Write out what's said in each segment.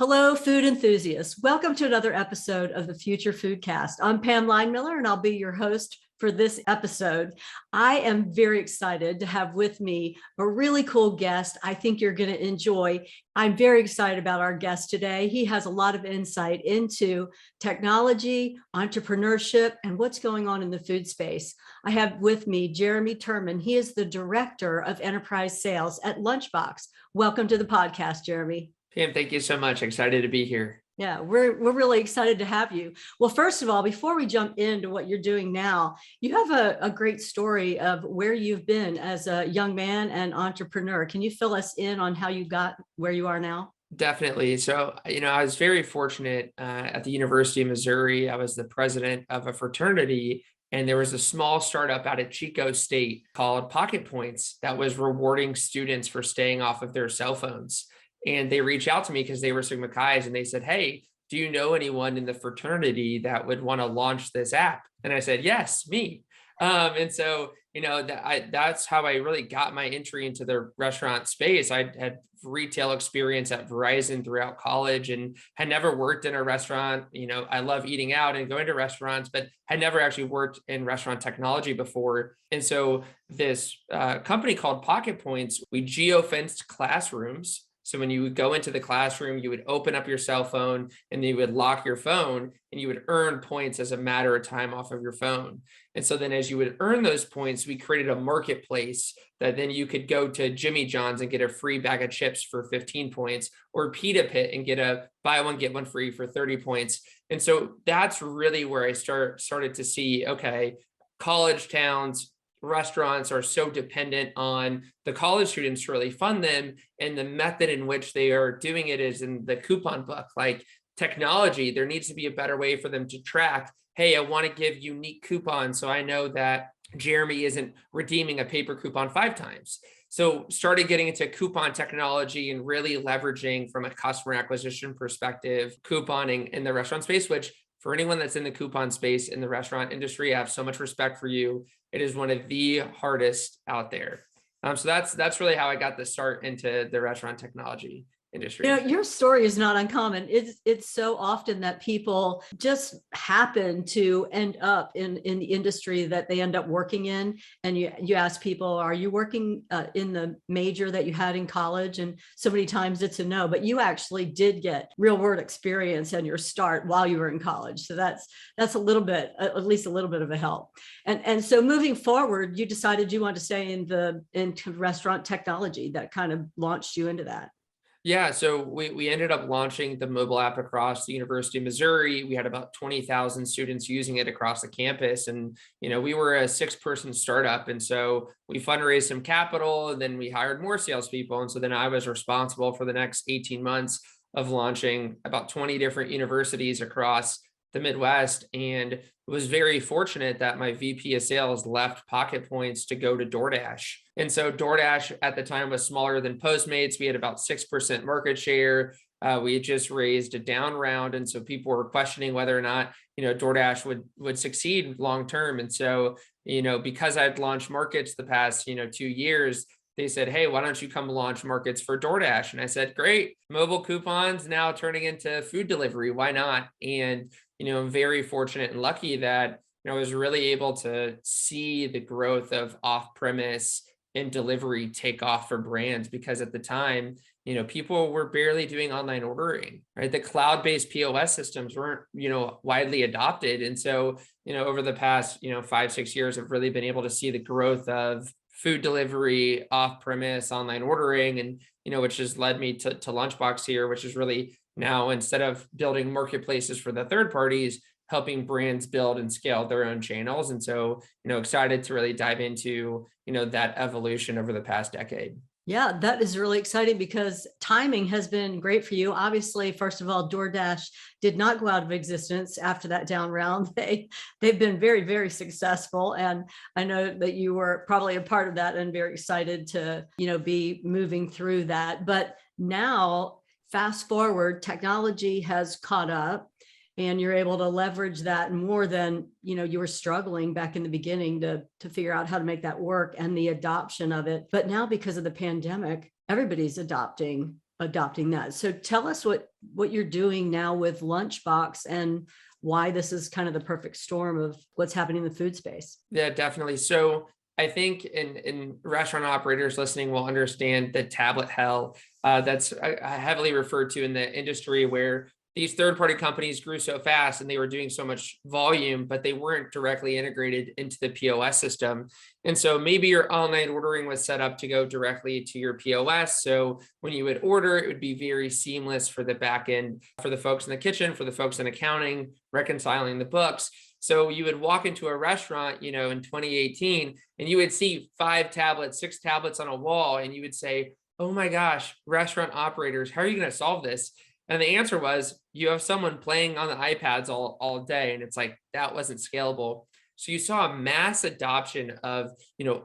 Hello, food enthusiasts. Welcome to another episode of the Future Foodcast. I'm Pam Linemiller, and I'll be your host for this episode. I am very excited to have with me a really cool guest I think you're going to enjoy. I'm very excited about our guest today. He has a lot of insight into technology, entrepreneurship, and what's going on in the food space. I have with me Jeremy Terman. He is the Director of Enterprise Sales at Lunchbox. Welcome to the podcast, Jeremy. Pam, thank you so much. Excited to be here. Yeah, we're really excited to have you. Well, first of all, before we jump into what you're doing now, you have a great story of where you've been as a young man and entrepreneur. Can you fill us in on how you got where you are now? Definitely. So, I was very fortunate at the University of Missouri. I was the president of a fraternity, and there was a small startup out at Chico State called Pocket Points that was rewarding students for staying off of their cell phones. And they reached out to me because they were Sigma Chi's, and they said, "Hey, do you know anyone in the fraternity that would want to launch this app?" And I said, "Yes, me." And so, that's how I really got my entry into the restaurant space. I had retail experience at Verizon throughout college and had never worked in a restaurant. I love eating out and going to restaurants, but had never actually worked in restaurant technology before. And so this company called Pocket Points, we geo-fenced classrooms. So when you would go into the classroom, you would open up your cell phone and you would lock your phone and you would earn points as a matter of time off of your phone. And so then as you would earn those points, we created a marketplace that then you could go to Jimmy John's and get a free bag of chips for 15 points, or Pita Pit and get a buy one, get one free for 30 points. And so that's really where I started to see, okay, college towns, restaurants are so dependent on the college students to really fund them. And the method in which they are doing it is in the coupon book. Like technology, there needs to be a better way for them to track, hey, I want to give unique coupons so I know that Jeremy isn't redeeming a paper coupon 5 times. So started getting into coupon technology and really leveraging from a customer acquisition perspective, couponing in the restaurant space, which for anyone that's in the coupon space in the restaurant industry, I have so much respect for you. It is one of the hardest out there. So that's really how I got the start into the restaurant technology industry. Your story is not uncommon. It's so often that people just happen to end up in the industry that they end up working in. And you ask people, are you working in the major that you had in college? And so many times it's a no, but you actually did get real world experience and your start while you were in college. So that's a little bit, at least a little bit of a help. And so moving forward, you decided you wanted to stay into restaurant technology. That kind of launched you into that. Yeah, so we ended up launching the mobile app across the University of Missouri. We had about 20,000 students using it across the campus. And, we were a 6-person startup. And so we fundraised some capital, and then we hired more salespeople. And so then I was responsible for the next 18 months of launching about 20 different universities across the Midwest, and was very fortunate that my VP of sales left Pocket Points to go to DoorDash. And so DoorDash at the time was smaller than Postmates. We had about 6% market share. We had just raised a down round. And so people were questioning whether or not, DoorDash would succeed long-term. And so, because I'd launched markets the past, 2 years, they said, "Hey, why don't you come launch markets for DoorDash?" And I said, "Great, mobile coupons now turning into food delivery. Why not?" And, I'm very fortunate and lucky that, I was really able to see the growth of off-premise and delivery take off for brands, because at the time, people were barely doing online ordering, right? The cloud-based POS systems weren't, widely adopted. And so, over the past, 5-6 years, I've really been able to see the growth of food delivery, off-premise, online ordering, and, which has led me to Lunchbox here, which is really now, instead of building marketplaces for the third parties, helping brands build and scale their own channels. And so, excited to really dive into, that evolution over the past decade. Yeah, that is really exciting because timing has been great for you. Obviously, first of all, DoorDash did not go out of existence after that down round. They've been very, very successful. And I know that you were probably a part of that and very excited to, be moving through that. But now, fast forward, technology has caught up and you're able to leverage that more than, you were struggling back in the beginning to figure out how to make that work and the adoption of it. But now, because of the pandemic, everybody's adopting adopting that. So tell us what you're doing now with Lunchbox and why this is kind of the perfect storm of what's happening in the food space. Yeah, definitely. So I think in restaurant operators listening will understand the tablet hell that's heavily referred to in the industry, where these third-party companies grew so fast and they were doing so much volume, but they weren't directly integrated into the POS system. And so maybe your online ordering was set up to go directly to your POS. So when you would order, it would be very seamless for the back end, for the folks in the kitchen, for the folks in accounting, reconciling the books. So you would walk into a restaurant, in 2018, and you would see 5 tablets, 6 tablets on a wall, and you would say, oh my gosh, restaurant operators, how are you going to solve this? And the answer was, you have someone playing on the iPads all day. And it's like, that wasn't scalable. So you saw a mass adoption of,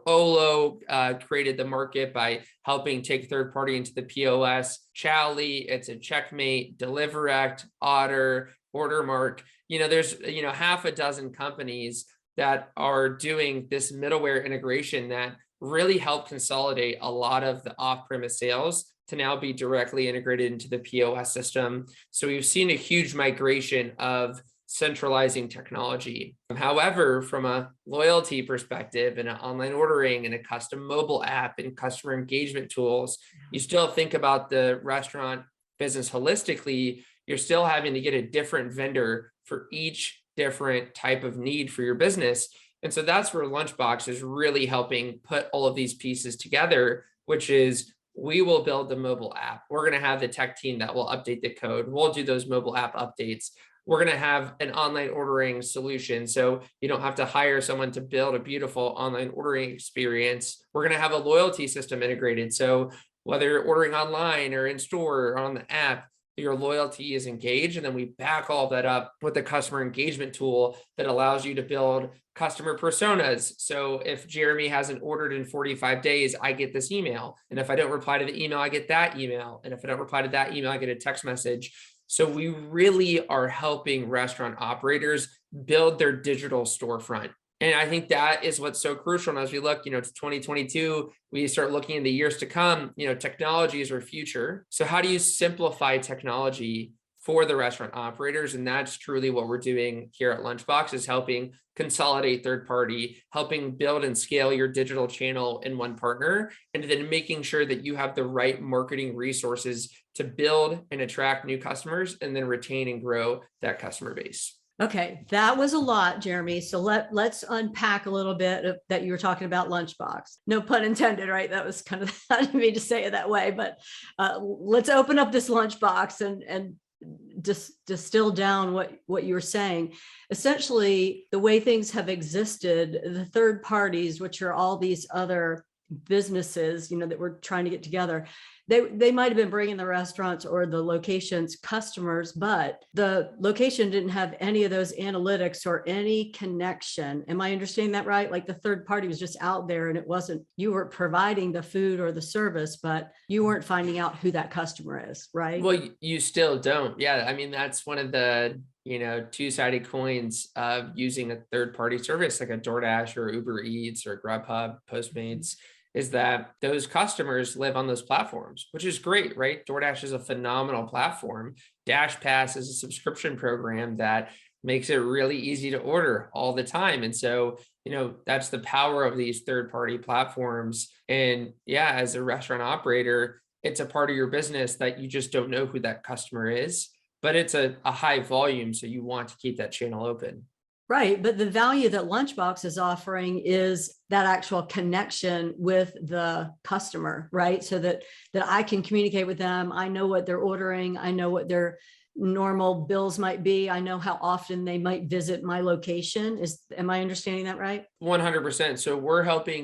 Olo created the market by helping take third party into the POS. Chowly, it's a Checkmate, DeliverAct, Otter, Ordermark. There's, half a dozen companies that are doing this middleware integration that really help consolidate a lot of the off-premise sales to now be directly integrated into the POS system. So we've seen a huge migration of centralizing technology. However, from a loyalty perspective and an online ordering and a custom mobile app and customer engagement tools, you still think about the restaurant business holistically. You're still having to get a different vendor for each different type of need for your business. And so that's where Lunchbox is really helping put all of these pieces together, which is, we will build the mobile app. We're going to have the tech team that will update the code. We'll do those mobile app updates. We're going to have an online ordering solution, so you don't have to hire someone to build a beautiful online ordering experience. We're going to have a loyalty system integrated. So whether you're ordering online or in store or on the app, your loyalty is engaged. And then we back all of that up with a customer engagement tool that allows you to build customer personas. So if Jeremy hasn't ordered in 45 days, I get this email. And if I don't reply to the email, I get that email. And if I don't reply to that email, I get a text message. So we really are helping restaurant operators build their digital storefront. And I think that is what's so crucial. And as we look, to 2022, we start looking in the years to come, technology is our future. So how do you simplify technology for the restaurant operators? And that's truly what we're doing here at Lunchbox, is helping consolidate third party, helping build and scale your digital channel in one partner, and then making sure that you have the right marketing resources to build and attract new customers and then retain and grow that customer base. Okay, that was a lot, Jeremy. So let's unpack a little bit of that. You were talking about Lunchbox. No pun intended, right? That was kind of, I didn't mean to say it that way, but let's open up this Lunchbox and just distill down what you were saying. Essentially, the way things have existed, the third parties, which are all these other businesses, that we're trying to get together, they might have been bringing the restaurants or the locations customers, but the location didn't have any of those analytics or any connection. Am I understanding that right? Like the third party was just out there, and it wasn't, you were providing the food or the service, but you weren't finding out who that customer is, right? Well, you still don't. Yeah. I mean, that's one of the, two-sided coins of using a third-party service like a DoorDash or Uber Eats or Grubhub, Postmates, is that those customers live on those platforms, which is great, right? DoorDash is a phenomenal platform. DashPass is a subscription program that makes it really easy to order all the time. And so, that's the power of these third-party platforms. And yeah, as a restaurant operator, it's a part of your business that you just don't know who that customer is, but it's a high volume. So you want to keep that channel open. Right. But the value that Lunchbox is offering is that actual connection with the customer, right? So that I can communicate with them. I know what they're ordering. I know what their normal bills might be. I know how often they might visit my location. Am I understanding that right? 100%. So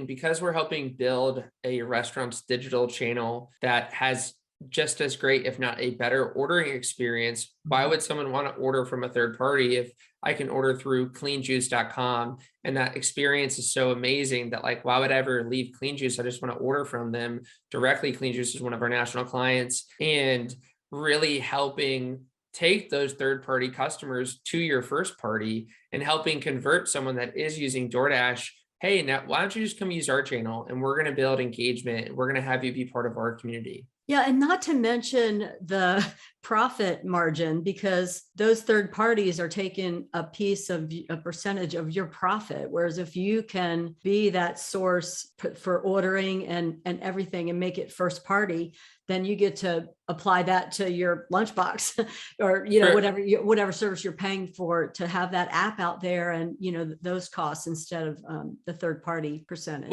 because we're helping build a restaurant's digital channel that has just as great, if not a better ordering experience. Why would someone want to order from a third party if I can order through cleanjuice.com and that experience is so amazing that, like, why would I ever leave Clean Juice? I just want to order from them directly. Clean Juice is one of our national clients, and really helping take those third-party customers to your first party and helping convert someone that is using DoorDash. Hey, now why don't you just come use our channel, and we're going to build engagement, and we're going to have you be part of our community. Yeah, and not to mention the profit margin, because those third parties are taking a piece of a percentage of your profit. Whereas if you can be that source for ordering and everything and make it first party, then you get to apply that to your lunchbox or Sure. whatever service you're paying for to have that app out there, and those costs instead of the third party percentage.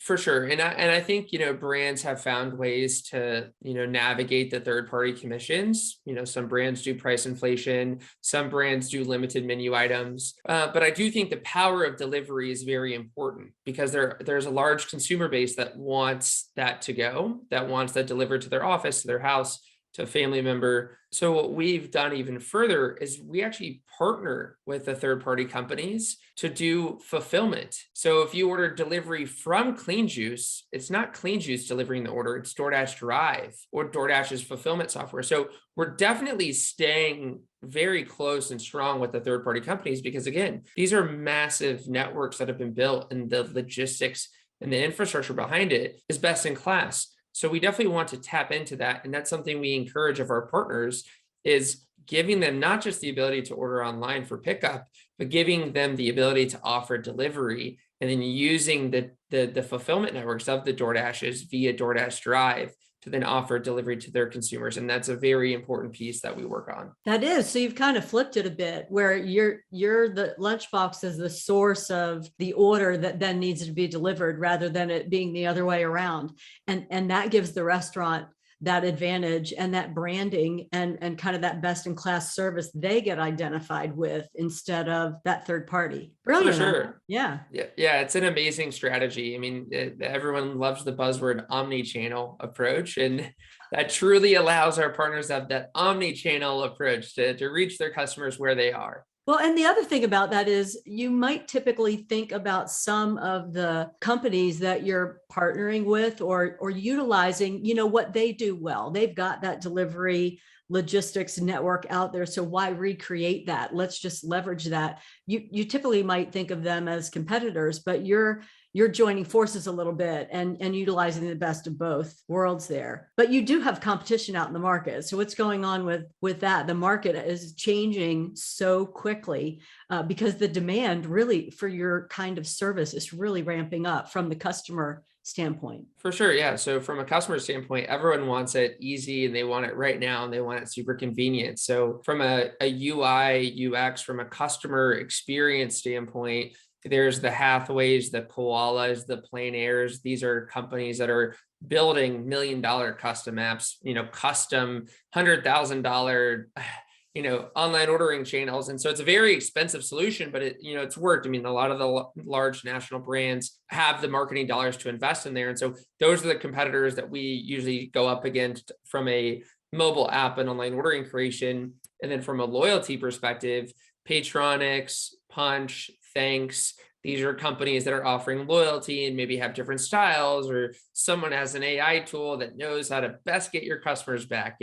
For sure, and I think brands have found ways to navigate the third party commissions. Some brands do price inflation, some brands do limited menu items, but I do think the power of delivery is very important because there's a large consumer base that wants that to go, that wants that delivered to their office, to their house, to a family member. So what we've done even further is we actually partner with the third party companies to do fulfillment. So if you order delivery from Clean Juice, it's not Clean Juice delivering the order, it's DoorDash Drive or DoorDash's fulfillment software. So we're definitely staying very close and strong with the third party companies because, again, these are massive networks that have been built, and the logistics and the infrastructure behind it is best in class. So we definitely want to tap into that. And that's something we encourage of our partners, is giving them not just the ability to order online for pickup, but giving them the ability to offer delivery, and then using the fulfillment networks of the DoorDashes via DoorDash Drive to then offer delivery to their consumers. And that's a very important piece that we work on. That is. So you've kind of flipped it a bit, where you're the lunchbox is the source of the order that then needs to be delivered, rather than it being the other way around. And that gives the restaurant that advantage and that branding and kind of that best in class service they get identified with, instead of that third party. For Brilliant. sure. Yeah. Yeah, it's an amazing strategy. I mean, everyone loves the buzzword omni-channel approach, and that truly allows our partners to have that omni-channel approach to reach their customers where they are. Well, and the other thing about that is you might typically think about some of the companies that you're partnering with or utilizing, what they do well. They've got that delivery logistics network out there. So why recreate that? Let's just leverage that. You typically might think of them as competitors, but you're joining forces a little bit and utilizing the best of both worlds there. But you do have competition out in the market. So what's going on with that? The market is changing so quickly because the demand really for your kind of service is really ramping up from the customer standpoint. For sure. Yeah. So from a customer standpoint, everyone wants it easy and they want it right now and they want it super convenient. So from a UI, UX, from a customer experience standpoint, there's the Hathaways, the Koalas, the Plain Airs. These are companies that are building $1 million custom apps, custom $100,000 online ordering channels. And so it's a very expensive solution, but it's worked. I mean, a lot of the large national brands have the marketing dollars to invest in there. And so those are the competitors that we usually go up against from a mobile app and online ordering creation. And then from a loyalty perspective, Patronics, Punch, Thanks. These are companies that are offering loyalty and maybe have different styles, or someone has an AI tool that knows how to best get your customers back.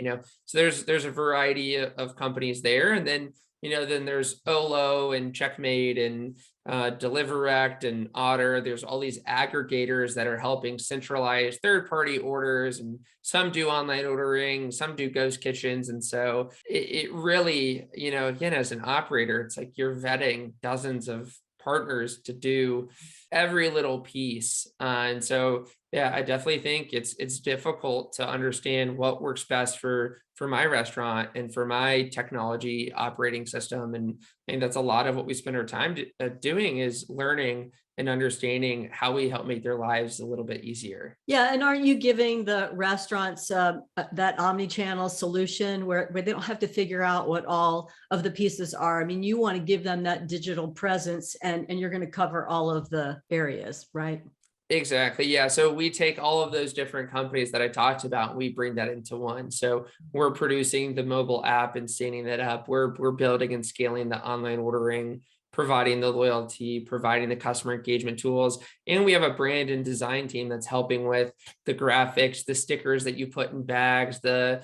So there's a variety of companies there, and then then there's Olo and Checkmate and DeliverEct and Otter. There's all these aggregators that are helping centralize third-party orders, and some do online ordering, some do ghost kitchens. And so it really, again, as an operator, it's like you're vetting dozens of partners to do every little piece. And so, yeah, I definitely think it's difficult to understand what works best for my restaurant and for my technology operating system. And I think that's a lot of what we spend our time doing, is learning and understanding how we help make their lives a little bit easier. Yeah. And aren't you giving the restaurants that omni-channel solution where they don't have to figure out what all of the pieces are? I mean, you want to give them that digital presence, and you're going to cover all of the areas, right? Exactly. Yeah. So we take all of those different companies that I talked about, and we bring that into one. So we're producing the mobile app and standing that up. We're building and scaling the online ordering, providing the loyalty, providing the customer engagement tools. And we have a brand and design team that's helping with the graphics, the stickers that you put in bags, the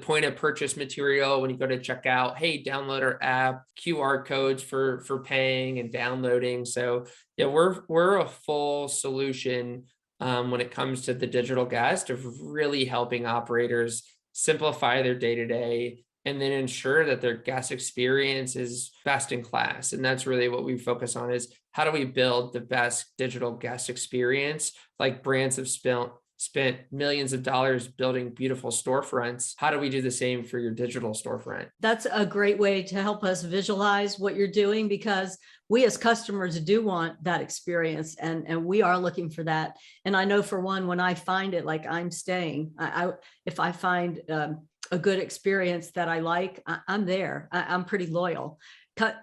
point of purchase material when you go to check out, hey, download our app, QR codes for paying and downloading. So yeah, we're a full solution when it comes to the digital guest, of really helping operators simplify their day-to-day and then ensure that their guest experience is best in class. And that's really what we focus on, is how do we build the best digital guest experience? Like brands have spent millions of dollars building beautiful storefronts. How do we do the same for your digital storefront? That's a great way to help us visualize what you're doing, because we as customers do want that experience, and we are looking for that. And I know for one, when I find it, like I'm staying, if I find a good experience that I like, I'm there. I'm pretty loyal.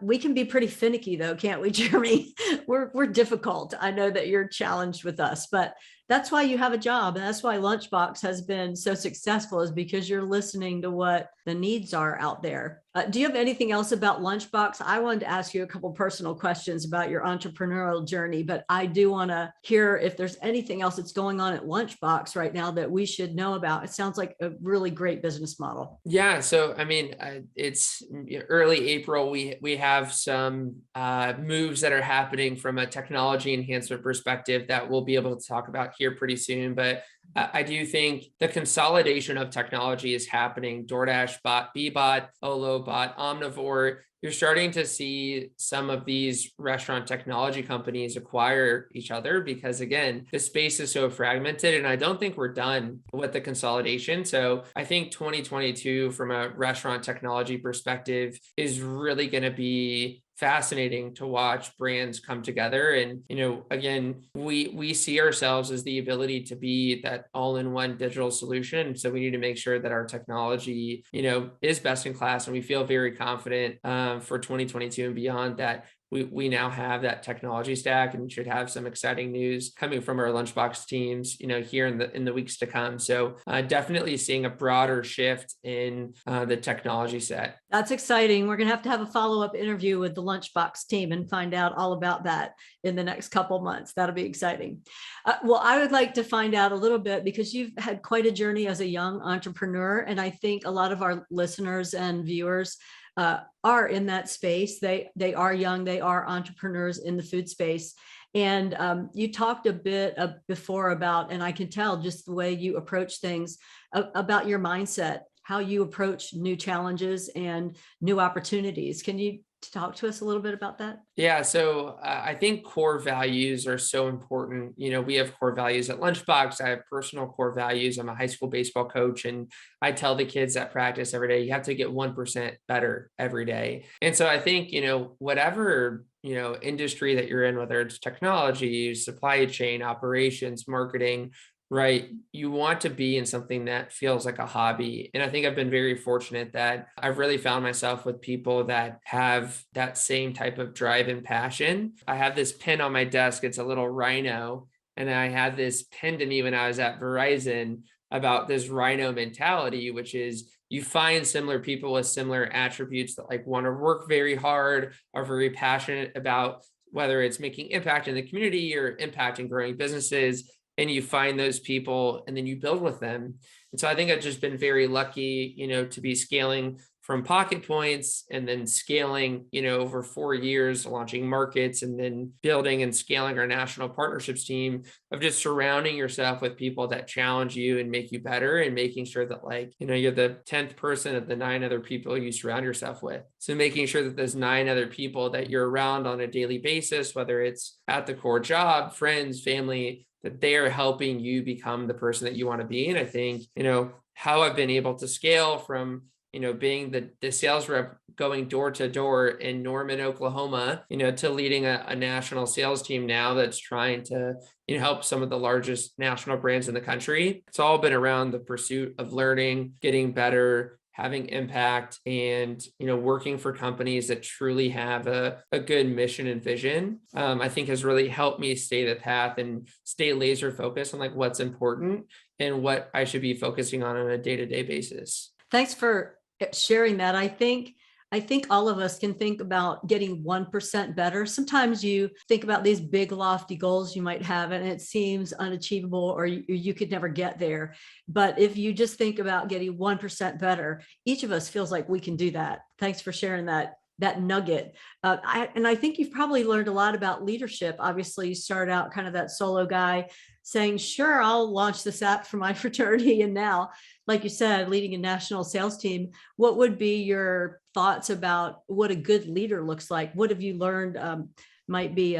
We can be pretty finicky though, can't we, Jeremy? We're difficult. I know that you're challenged with us, but that's why you have a job. And that's why Lunchbox has been so successful, is because you're listening to what the needs are out there. Do you have anything else about Lunchbox? I wanted to ask you a couple personal questions about your entrepreneurial journey, but I do want to hear if there's anything else that's going on at Lunchbox right now that we should know about. It sounds like a really great business model. Yeah, so I mean, it's early April. We have some moves that are happening from a technology enhancement perspective that we'll be able to talk about here pretty soon. But I do think the consolidation of technology is happening. DoorDash bought Bbot, Olo bought Omnivore. You're starting to see some of these restaurant technology companies acquire each other because, again, the space is so fragmented, and I don't think we're done with the consolidation. So I think 2022 from a restaurant technology perspective is really going to be fascinating to watch brands come together. And, again, we see ourselves as the ability to be that all-in-one digital solution. So we need to make sure that our technology, is best in class. And we feel very confident for 2022 and beyond that we now have that technology stack, and should have some exciting news coming from our Lunchbox teams, here in the weeks to come. So definitely seeing a broader shift in the technology set. That's exciting. We're going to have a follow-up interview with the Lunchbox team and find out all about that in the next couple months. That'll be exciting. Well, I would like to find out a little bit, because you've had quite a journey as a young entrepreneur, and I think a lot of our listeners and viewers are in that space. They are young, they are entrepreneurs in the food space. And you talked a bit before about, and I can tell just the way you approach things, about your mindset, how you approach new challenges and new opportunities. Can you talk to us a little bit about that? Yeah, so I think core values are so important. We have core values at Lunchbox. I have personal core values. I'm a high school baseball coach, and I tell the kids at practice every day, you have to get 1% better every day. And so I think, whatever, industry that you're in, whether it's technology, supply chain, operations, marketing, right? You want to be in something that feels like a hobby. And I think I've been very fortunate that I've really found myself with people that have that same type of drive and passion. I have this pin on my desk. It's a little rhino. And I had this pinned to me when I was at Verizon about this rhino mentality, which is you find similar people with similar attributes that like want to work very hard, are very passionate about whether it's making impact in the community or impact in growing businesses. And you find those people and then you build with them. And so I think I've just been very lucky, to be scaling from Pocket Points and then scaling, over 4 years, launching markets and then building and scaling our national partnerships team, of just surrounding yourself with people that challenge you and make you better, and making sure that you're the 10th person of the 9 other people you surround yourself with. So making sure that there's 9 other people that you're around on a daily basis, whether it's at the core job, friends, family, that they are helping you become the person that you want to be. And I think, how I've been able to scale from, being the sales rep going door to door in Norman, Oklahoma, to leading a national sales team now that's trying to, help some of the largest national brands in the country. It's all been around the pursuit of learning, getting better, having impact, and working for companies that truly have a good mission and vision. I think has really helped me stay the path and stay laser focused on what's important and what I should be focusing on a day-to-day basis. Thanks for sharing that. I think all of us can think about getting 1% better. Sometimes you think about these big lofty goals you might have, and it seems unachievable, or you could never get there. But if you just think about getting 1% better, each of us feels like we can do that. Thanks for sharing that that nugget. And I think you've probably learned a lot about leadership. Obviously, you start out kind of that solo guy saying, sure, I'll launch this app for my fraternity. And now, like you said, leading a national sales team, what would be your thoughts about what a good leader looks like? What have you learned might be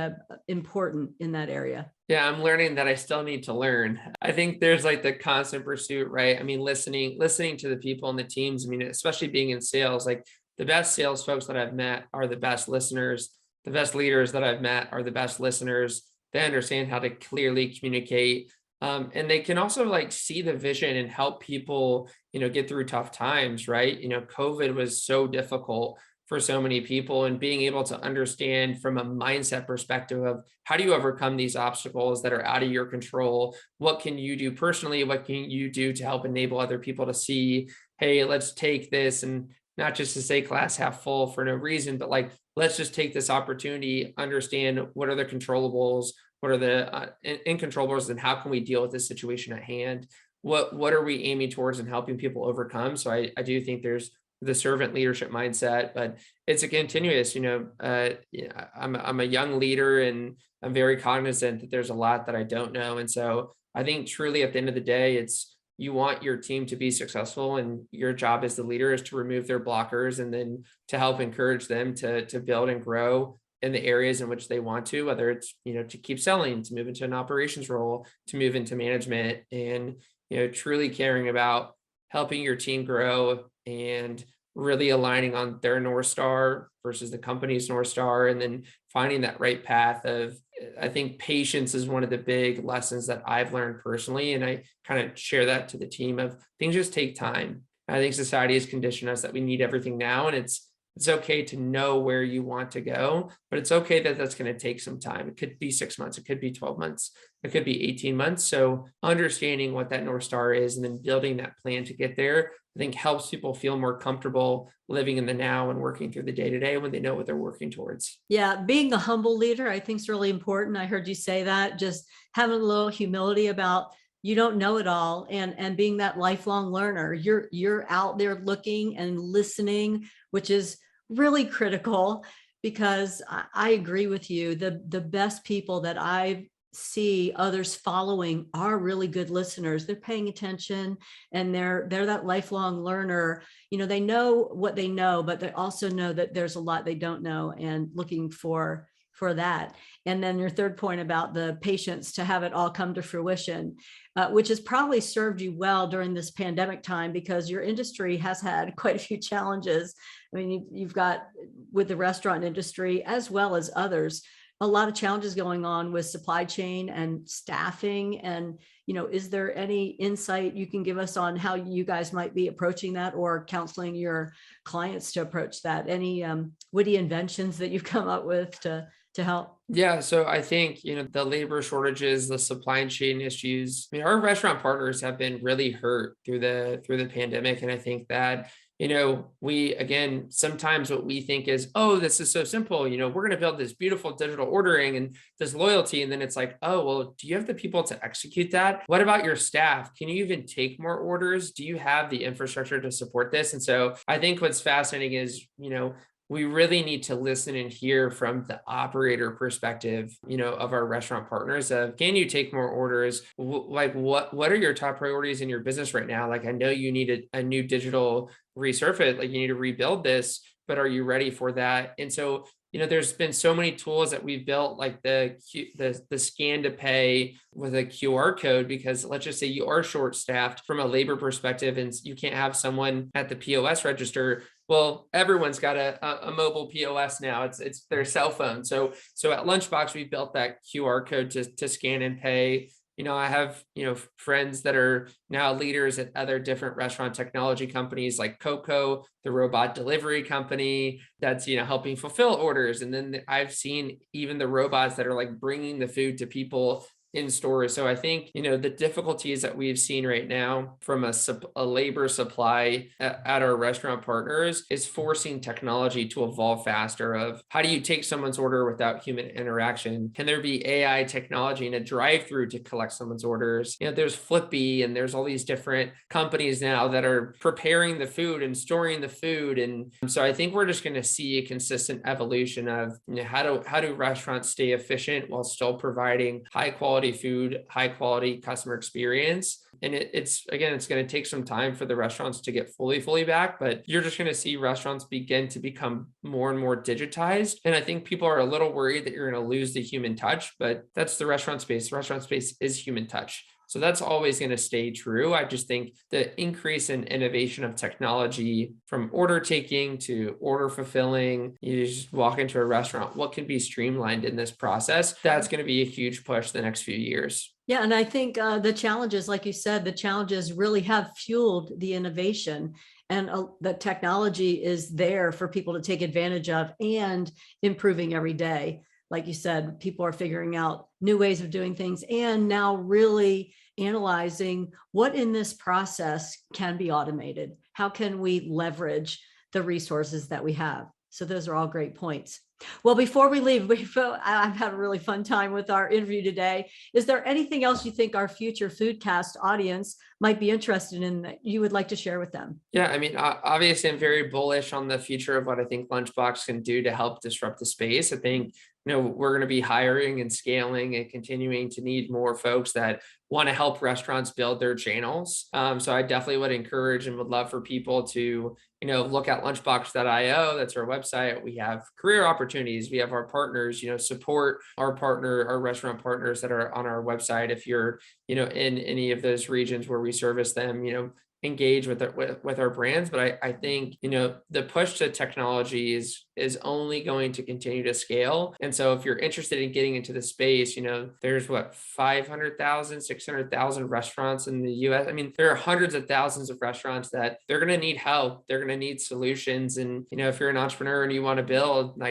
important in that area? Yeah, I'm learning that I still need to learn. I think there's like the constant pursuit, right? I mean, listening to the people and the teams. I mean, especially being in sales, like the best sales folks that I've met are the best listeners. The best leaders that I've met are the best listeners. They understand how to clearly communicate. And they can also like see the vision and help people, get through tough times, right? COVID was so difficult for so many people, and being able to understand from a mindset perspective of how do you overcome these obstacles that are out of your control? What can you do personally? What can you do to help enable other people to see, hey, let's take this, and not just to say glass half full for no reason, but like, let's just take this opportunity, understand what are the controllables, what are the incontrollables, and how can we deal with this situation at hand? What are we aiming towards and helping people overcome? So I do think there's the servant leadership mindset, but it's a continuous, I'm a young leader, and I'm very cognizant that there's a lot that I don't know. And so I think truly at the end of the day, it's, you want your team to be successful, and your job as the leader is to remove their blockers and then to help encourage them to build and grow in the areas in which they want to, whether it's, to keep selling, to move into an operations role, to move into management, and, truly caring about helping your team grow and really aligning on their North Star versus the company's North Star, and then finding that right path of, I think patience is one of the big lessons that I've learned personally. And I kind of share that to the team of things just take time. I think society has conditioned us that we need everything now, and it's okay to know where you want to go, but it's okay that that's going to take some time. It could be 6 months, it could be 12 months, it could be 18 months. So understanding what that North Star is and then building that plan to get there, I think helps people feel more comfortable living in the now and working through the day to day when they know what they're working towards. Yeah, being a humble leader, I think, is really important. I heard you say that, just having a little humility about you don't know it all, and being that lifelong learner. You're out there looking and listening, which is really critical, because I agree with you. The best people that I see others following are really good listeners. They're paying attention, and they're that lifelong learner. They know what they know, but they also know that there's a lot they don't know, and looking for that. And then your third point about the patience to have it all come to fruition, which has probably served you well during this pandemic time, because your industry has had quite a few challenges. I mean, you've got, with the restaurant industry as well as others, a lot of challenges going on with supply chain and staffing. And, is there any insight you can give us on how you guys might be approaching that, or counseling your clients to approach that? Any witty inventions that you've come up with to help? Yeah, so I think, the labor shortages, the supply chain issues. I mean, our restaurant partners have been really hurt through the pandemic. And I think that, we, again, sometimes what we think is, oh, this is so simple, we're going to build this beautiful digital ordering and this loyalty. And then it's like, oh, well, do you have the people to execute that? What about your staff? Can you even take more orders? Do you have the infrastructure to support this? And so I think what's fascinating is, we really need to listen and hear from the operator perspective, of our restaurant partners of, can you take more orders? Like what are your top priorities in your business right now? Like, I know you need a new digital resurface, like you need to rebuild this, but are you ready for that? And so, there's been so many tools that we've built, like the scan to pay with a QR code, because let's just say you are short staffed from a labor perspective and you can't have someone at the POS register. Well, everyone's got a mobile POS now. It's their cell phone. So at Lunchbox, we built that QR code to scan and pay. I have, friends that are now leaders at other different restaurant technology companies like Coco, the robot delivery company that's, helping fulfill orders. And then I've seen even the robots that are like bringing the food to people in stores. So I think, the difficulties that we've seen right now from a labor supply at our restaurant partners is forcing technology to evolve faster. Of how do you take someone's order without human interaction? Can there be AI technology in a drive-through to collect someone's orders? There's Flippy and there's all these different companies now that are preparing the food and storing the food. And so I think we're just going to see a consistent evolution of how do restaurants stay efficient while still providing high quality food, high quality customer experience. And it's going to take some time for the restaurants to get fully back, but you're just going to see restaurants begin to become more and more digitized. And I think people are a little worried that you're going to lose the human touch, but that's the restaurant space. The restaurant space is human touch. So that's always going to stay true. I just think the increase in innovation of technology, from order taking to order fulfilling, you just walk into a restaurant, what can be streamlined in this process? That's going to be a huge push the next few years. Yeah, and I think the challenges, like you said, the challenges really have fueled the innovation, and the technology is there for people to take advantage of and improving every day. Like you said, people are figuring out new ways of doing things and now really analyzing what in this process can be automated. How can we leverage the resources that we have? So those are all great points. Well, before we leave, I've had a really fun time with our interview today. Is there anything else you think our Future Foodcast audience might be interested in that you would like to share with them? Yeah, I mean, obviously, I'm very bullish on the future of what I think Lunchbox can do to help disrupt the space. I think, we're going to be hiring and scaling and continuing to need more folks that want to help restaurants build their channels. So I definitely would encourage and would love for people to, look at lunchbox.io. That's our website. We have career opportunities. We have our partners, support our restaurant partners that are on our website. If you're, in any of those regions where we service them, engage with our brands. But I think, the push to technology is only going to continue to scale. And so if you're interested in getting into the space, there's 500,000, 600,000 restaurants in the US. I mean, there are hundreds of thousands of restaurants that they're going to need help. They're going to need solutions. And, if you're an entrepreneur and you want to build,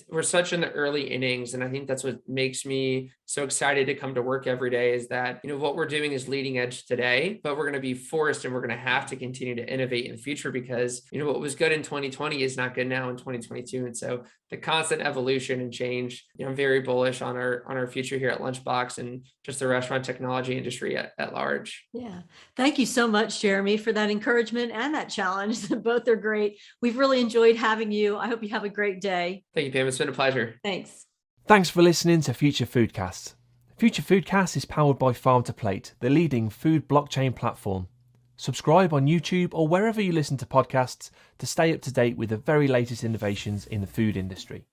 we're such in the early innings. And I think that's what makes me so excited to come to work every day, is that, what we're doing is leading edge today, but we're going to be forced and we're going to have to continue to innovate in the future, because, what was good in 2020 is not good now in 2022. And so the constant evolution and change, I'm very bullish on our future here at Lunchbox and just the restaurant technology industry at large. Yeah. Thank you so much, Jeremy, for that encouragement and that challenge. Both are great. We've really enjoyed having you. I hope you have a great day. Thank you, Pam. It's been a pleasure. Thanks. Thanks for listening to Future Foodcast. Future Foodcast is powered by Farm to Plate, the leading food blockchain platform. Subscribe on YouTube or wherever you listen to podcasts to stay up to date with the very latest innovations in the food industry.